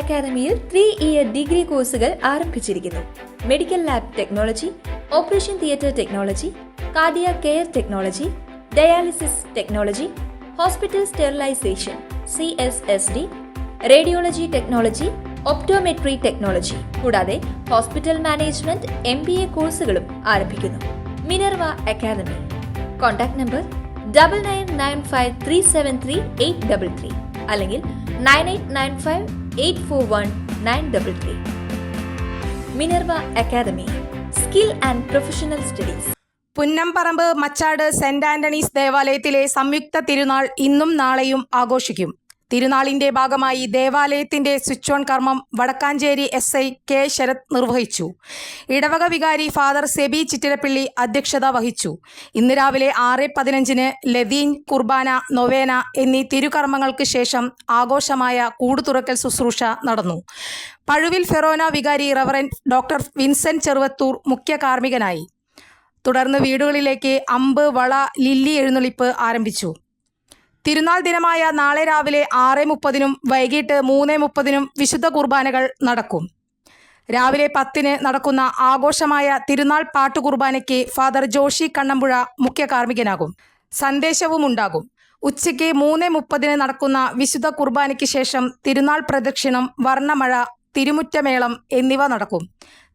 അക്കാദമിയിൽ 3-ഇയർ ഡിഗ്രി കോഴ്സുകൾ ആരംഭിച്ചിരിക്കുന്നു. Medical lab technology, operation theatre technology, cardiac care technology, dialysis technology, hospital sterilisation CSSD, radiology technology, optometry technology കൂടാതെ hospital management MBA കോഴ്സുകളും ആരംഭിക്കുന്നു. Minerva academy. Contact number 9995373833 അല്ലെങ്കിൽ 9895841933. Minerva academy, skill and professional studies. Punnamparamb Machad saint Antony's ദേവാലയത്തിലെ സംയുക്ത തിരുനാൾ ഇന്നും നാളെയും ആഘോഷിക്കും. തിരുനാളിന്റെ ഭാഗമായി ദേവാലയത്തിന്റെ സ്വിച്ച് ഓൺ കർമ്മം വടക്കാഞ്ചേരി SI K ശരത് നിർവഹിച്ചു. ഇടവക വികാരി ഫാദർ സെബി ചിറ്റിലപ്പിള്ളി അധ്യക്ഷത വഹിച്ചു. ഇന്ന് രാവിലെ 6:15 ലതീൻ, കുർബാന, നൊവേന എന്നീ തിരുകർമ്മങ്ങൾക്ക് ശേഷം ആഘോഷമായ കൂടുതുറക്കൽ ശുശ്രൂഷ നടന്നു. പഴുവിൽ ഫെറോന വികാരി റവറൻഡ് ഡോക്ടർ വിൻസെന്റ് ചെറുവത്തൂർ മുഖ്യ കാർമ്മികനായി. തുടർന്ന് വീടുകളിലേക്ക് അമ്പ്, വള, ലില്ലി എഴുന്നള്ളിപ്പ് ആരംഭിച്ചു. തിരുനാൾ ദിനമായ നാളെ രാവിലെ 6:30 വൈകിട്ട് 3:30 വിശുദ്ധ കുർബാനകൾ നടക്കും. രാവിലെ 10 നടക്കുന്ന ആഘോഷമായ തിരുനാൾ പാട്ടുകുർബാനയ്ക്ക് ഫാദർ ജോഷി കണ്ണമ്പുഴ മുഖ്യ കാർമ്മികനാകും. സന്ദേശവും ഉണ്ടാകും. ഉച്ചയ്ക്ക് 3:30 നടക്കുന്ന വിശുദ്ധ കുർബാനയ്ക്ക് ശേഷം തിരുനാൾ പ്രദക്ഷിണം, വർണ്ണമഴ, തിരുമുറ്റമേളം എന്നിവ നടക്കും.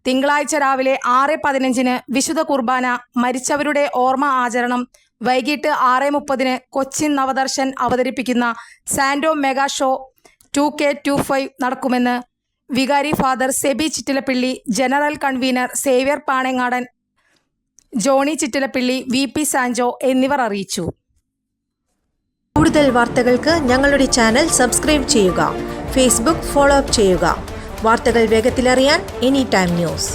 തിങ്കളാഴ്ച രാവിലെ 6:15 വിശുദ്ധ കുർബാന, മരിച്ചവരുടെ ഓർമ്മ ആചരണം, വൈകിട്ട് 6:30 കൊച്ചിൻ നവദർശൻ അവതരിപ്പിക്കുന്ന സാൻഡോ മെഗാ ഷോ 2K25 നടക്കുമെന്ന് വികാരി father Seby Chittilappilly, general convener Xavier Panangadan, Johnny Chittilappilly, VP Sanjo എന്നിവർ അറിയിച്ചു. കൂടുതൽ വാർത്തകൾക്ക് ഞങ്ങളുടെ ചാനൽ സബ്സ്ക്രൈബ് ചെയ്യുക. ഫേസ്ബുക്ക് ഫോളോ അപ്പ് ചെയ്യുക. വാർത്തകൾ വേഗത്തിലറിയാൻ Anytime News.